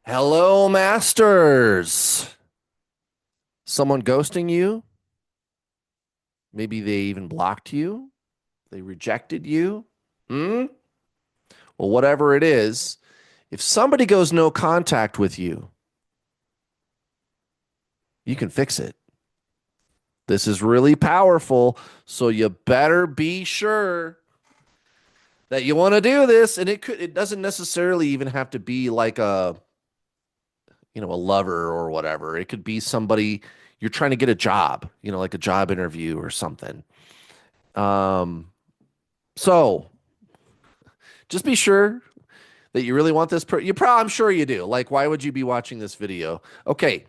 Hello, masters. Someone ghosting you? Maybe they even blocked you. They rejected you. Hmm? Well, whatever it is, if somebody goes no contact with you, you can fix it. This is really powerful. So you better be sure that you want to do this. And it doesn't necessarily even have to be like a lover or whatever. It could be somebody you're trying to get a job, like a job interview or something. Um, So just be sure that you really want this. I'm sure you do. Like, why would you be watching this video? Okay.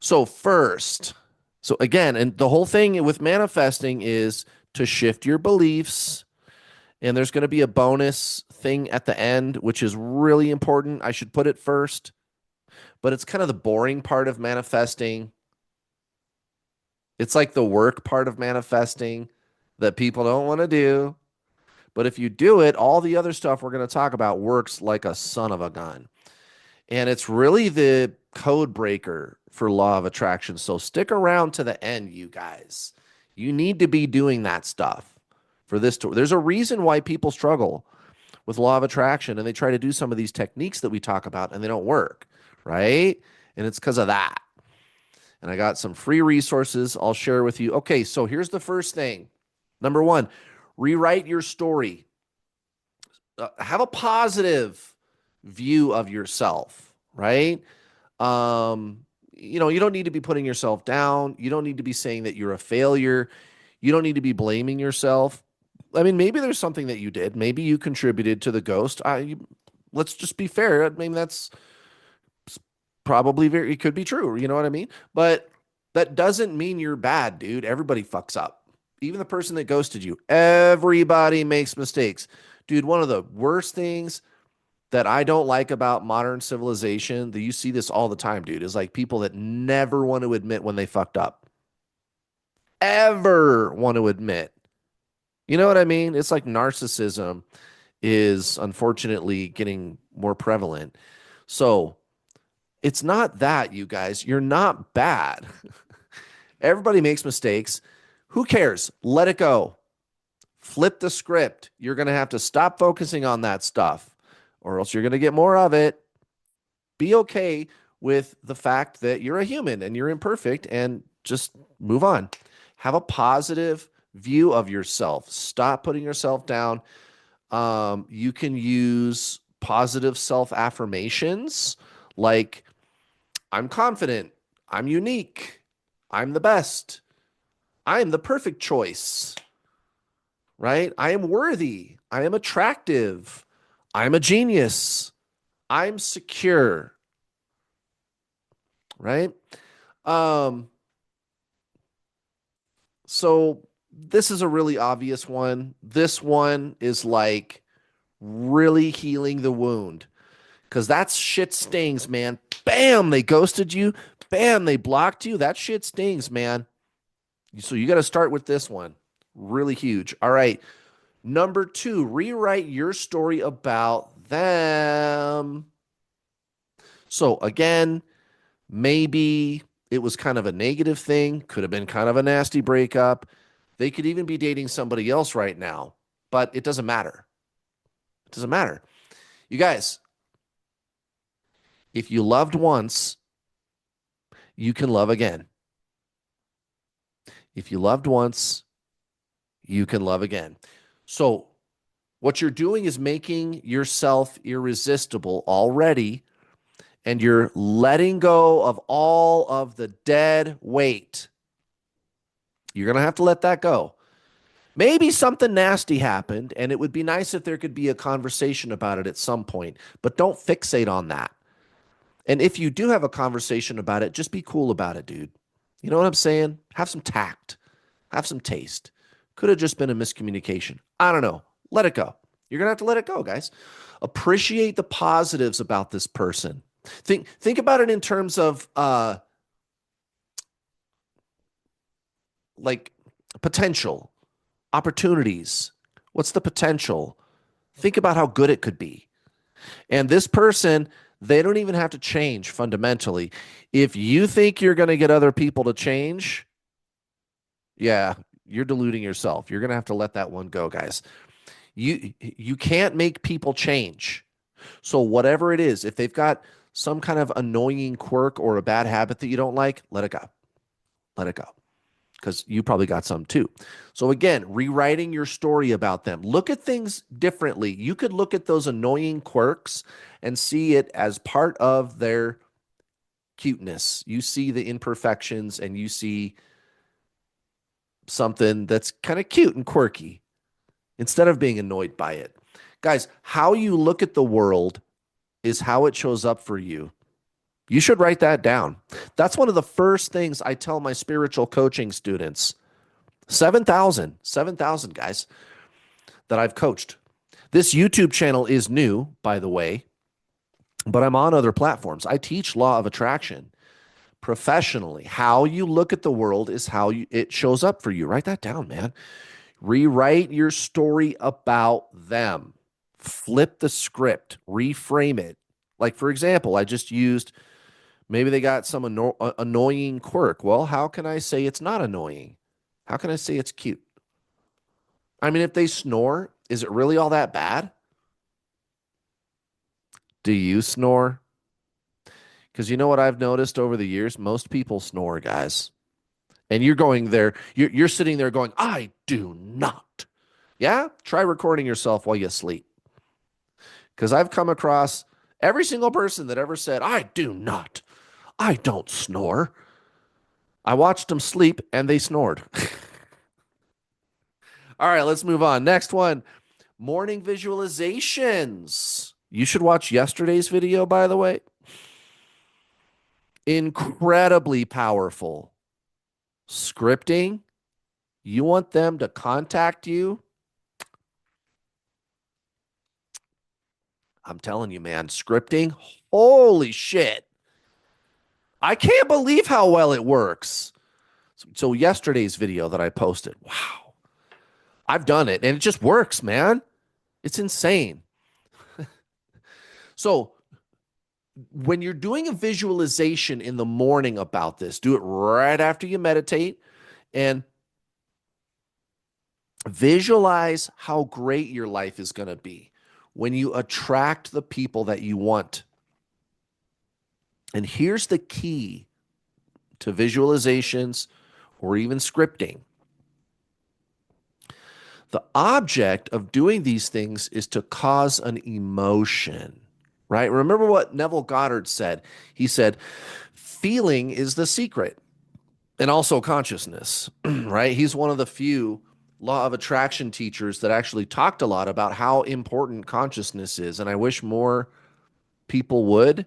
So, first, so again, and the whole thing with manifesting is to shift your beliefs. And there's going to be a bonus thing at the end, which is really important. I should put it first, but it's kind of the boring part of manifesting. It's like the work part of manifesting that people don't want to do. But if you do it, all the other stuff we're going to talk about works like a son of a gun. And it's really the code breaker for law of attraction. So stick around to the end, you guys. You need to be doing that stuff for this to. There's a reason why people struggle with law of attraction and they try to do some of these techniques that we talk about and they don't work, right? And it's because of that. And I got some free resources I'll share with you. Okay, so here's the first thing. Number one, rewrite your story. Have a positive view of yourself, right? You don't need to be putting yourself down. You don't need to be saying that you're a failure. You don't need to be blaming yourself. I mean, maybe there's something that you did. Maybe you contributed to the ghost. Let's just be fair. I mean, that's probably it could be true. You know what I mean? But that doesn't mean you're bad, dude. Everybody fucks up. Even the person that ghosted you, everybody makes mistakes. Dude, one of the worst things that I don't like about modern civilization, that you see this all the time, dude, is like people that never want to admit when they fucked up. Ever want to admit. You know what I mean? It's like narcissism is unfortunately getting more prevalent. So it's not that, you guys. You're not bad. Everybody makes mistakes. Who cares? Let it go. Flip the script. You're going to have to stop focusing on that stuff, or else you're going to get more of it. Be okay with the fact that you're a human and you're imperfect and just move on. Have a positive view of yourself. Stop putting yourself down. You can use positive self affirmations like, I'm confident, I'm unique, I'm the best, I am the perfect choice, right? I am worthy, I am attractive, I'm a genius, I'm secure, right? Um, so this is a really obvious one. This one is like really healing the wound because that shit stings, man. Bam, they ghosted you. Bam, they blocked you. That shit stings, man. So you got to start with this one. Really huge. All right. Number two, rewrite your story about them. So again, maybe it was kind of a negative thing, could have been kind of a nasty breakup. They could even be dating somebody else right now, but it doesn't matter. It doesn't matter. You guys, if you loved once, you can love again. If you loved once, you can love again. So, what you're doing is making yourself irresistible already, and you're letting go of all of the dead weight. You're going to have to let that go. Maybe something nasty happened, and it would be nice if there could be a conversation about it at some point, but don't fixate on that. And if you do have a conversation about it, just be cool about it, dude. You know what I'm saying? Have some tact, have some taste. Could have just been a miscommunication. I don't know. Let it go. You're going to have to let it go, guys. Appreciate the positives about this person. Think about it in terms of like potential, opportunities. What's the potential? Think about how good it could be. And this person, They don't even have to change fundamentally. If you think you're going to get other people to change, yeah, you're deluding yourself. You're going to have to let that one go, guys. You can't make people change. So whatever it is, if they've got some kind of annoying quirk or a bad habit that you don't like, let it go. Let it go. Because you probably got some too. So again, rewriting your story about them. Look at things differently. You could look at those annoying quirks and see it as part of their cuteness. You see the imperfections and you see something that's kind of cute and quirky instead of being annoyed by it. Guys, how you look at the world is how it shows up for you. You should write that down. That's one of the first things I tell my spiritual coaching students. 7,000 guys that I've coached. This YouTube channel is new, by the way, but I'm on other platforms. I teach law of attraction professionally. How you look at the world is how it shows up for you. Write that down, man. Rewrite your story about them. Flip the script, reframe it. Like, for example, I just used maybe they got some annoying quirk. Well, how can I say it's not annoying? How can I say it's cute? I mean, if they snore, is it really all that bad? Do you snore? Because you know what I've noticed over the years? Most people snore, guys. And you're going there, you're sitting there going, I do not. Yeah? Try recording yourself while you sleep. Because I've come across every single person that ever said, I do not. I don't snore. I watched them sleep and they snored. All right, let's move on. Next one, morning visualizations. You should watch yesterday's video, by the way. Incredibly powerful. Scripting. You want them to contact you? I'm telling you, man, scripting. Holy shit. I can't believe how well it works. So yesterday's video that I posted, wow. I've done it and it just works, man. It's insane. So when you're doing a visualization in the morning about this, do it right after you meditate and visualize how great your life is going to be when you attract the people that you want. And here's the key to visualizations or even scripting. The object of doing these things is to cause an emotion, right? Remember what Neville Goddard said. He said, feeling is the secret, and also consciousness, right? He's one of the few law of attraction teachers that actually talked a lot about how important consciousness is. And I wish more people would,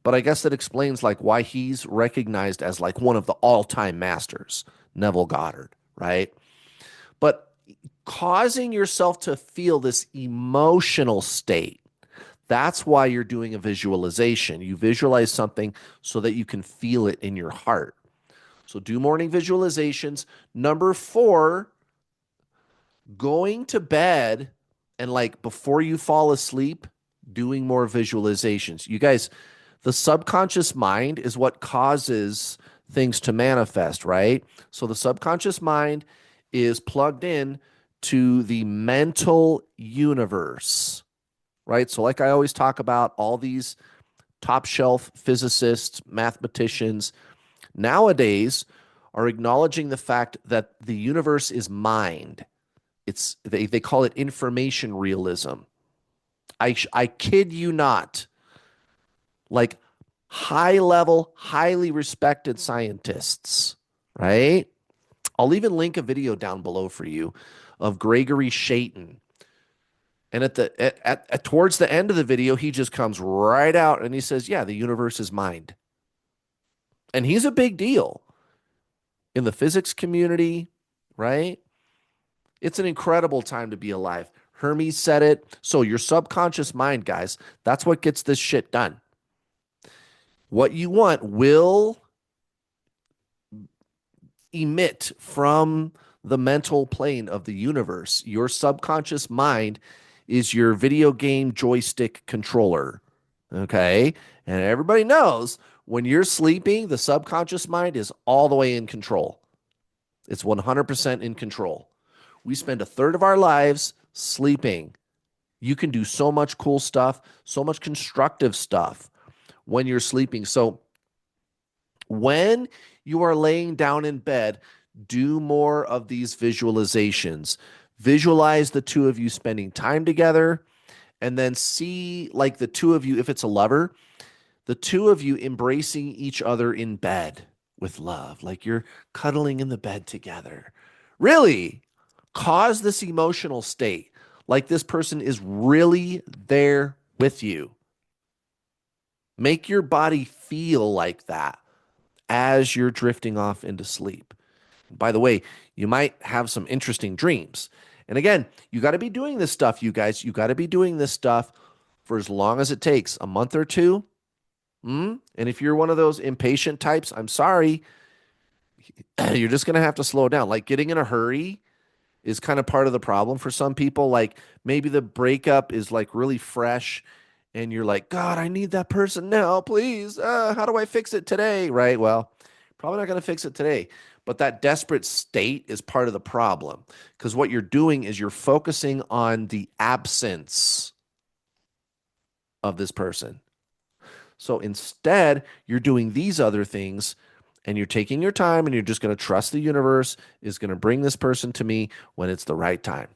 but I guess that explains like why he's recognized as like one of the all-time masters, Neville Goddard, right? But causing yourself to feel this emotional state, that's why you're doing a visualization. You visualize something so that you can feel it in your heart. So do morning visualizations. Number 4, going to bed and like before you fall asleep, doing more visualizations. You guys, the subconscious mind is what causes things to manifest, right? So the subconscious mind is plugged in to the mental universe, right? So like I always talk about, all these top shelf physicists, mathematicians nowadays are acknowledging the fact that the universe is mind. They call it information realism. I kid you not. Like high level, highly respected scientists, right? I'll even link a video down below for you of Gregory Chaitin. And at towards the end of the video, he just comes right out and he says, yeah, the universe is mind. And he's a big deal in the physics community, right? It's an incredible time to be alive. Hermes said it. So your subconscious mind, guys, that's what gets this shit done. What you want will emit from the mental plane of the universe. Your subconscious mind is your video game joystick controller. Okay. And everybody knows when you're sleeping, the subconscious mind is all the way in control. It's 100% in control. We spend a third of our lives sleeping. You can do so much cool stuff, so much constructive stuff when you're sleeping. So when you are laying down in bed, do more of these visualizations. Visualize the two of you spending time together, and then see like the two of you, if it's a lover, the two of you embracing each other in bed with love, like you're cuddling in the bed together. Really cause this emotional state, like this person is really there with you. Make your body feel like that as you're drifting off into sleep. By the way, you might have some interesting dreams. And again, you got to be doing this stuff, you guys. You got to be doing this stuff for as long as it takes, a month or two. And if you're one of those impatient types, I'm sorry, you're just going to have to slow down. Like getting in a hurry is kind of part of the problem for some people. Like maybe the breakup is like really fresh and you're like, God, I need that person now, please. How do I fix it today? Right. Well, probably not going to fix it today. But that desperate state is part of the problem because what you're doing is you're focusing on the absence of this person. So instead, you're doing these other things and you're taking your time and you're just going to trust the universe is going to bring this person to me when it's the right time,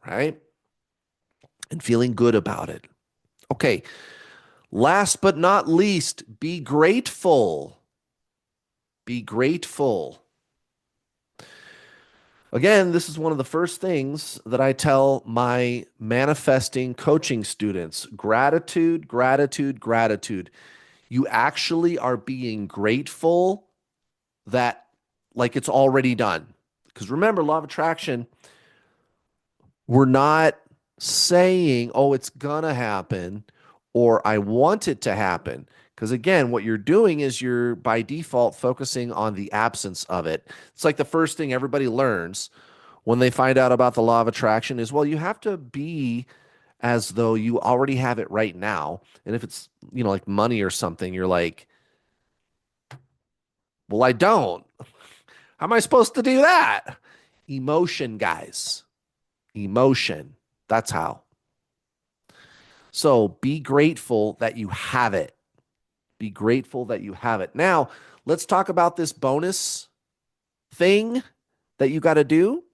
right? And feeling good about it. Okay. Last but not least, be grateful. Be grateful. Again, this is one of the first things that I tell my manifesting coaching students. Gratitude, gratitude, gratitude. You actually are being grateful that like it's already done. Because remember, law of attraction, we're not saying, oh, it's going to happen or I want it to happen. Because again, what you're doing is you're by default focusing on the absence of it. It's like the first thing everybody learns when they find out about the law of attraction is, well, you have to be as though you already have it right now. And if it's, like money or something, you're like, well, I don't. How am I supposed to do that? Emotion, guys. Emotion. That's how. So be grateful that you have it. Be grateful that you have it. Now, let's talk about this bonus thing that you got to do.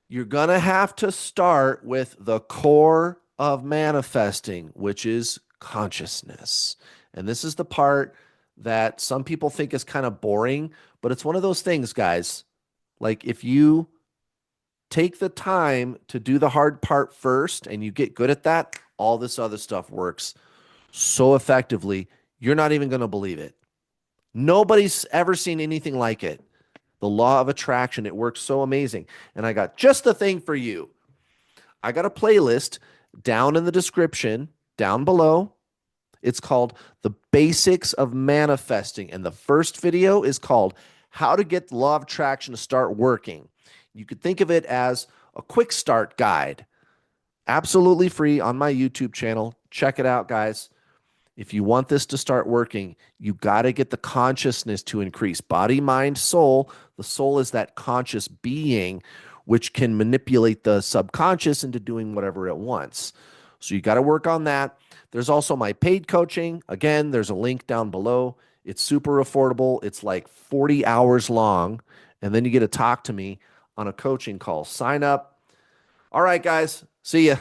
You're going to have to start with the core of manifesting, which is consciousness. And this is the part that some people think is kind of boring, but it's one of those things, guys. Like if you take the time to do the hard part first and you get good at that, all this other stuff works so effectively, you're not even going to believe it. Nobody's ever seen anything like it. The law of attraction, it works so amazing. And I got just the thing for you. I got a playlist down in the description, down below. It's called The Basics of Manifesting. And the first video is called How to Get the Law of Attraction to Start Working. You could think of it as a quick start guide. Absolutely free on my YouTube channel. Check it out, guys. If you want this to start working, you got to get the consciousness to increase. Body, mind, soul. The soul is that conscious being which can manipulate the subconscious into doing whatever it wants. So you got to work on that. There's also my paid coaching. Again, there's a link down below. It's super affordable. It's like 40 hours long. And then you get to talk to me on a coaching call. Sign up. All right, guys. See ya.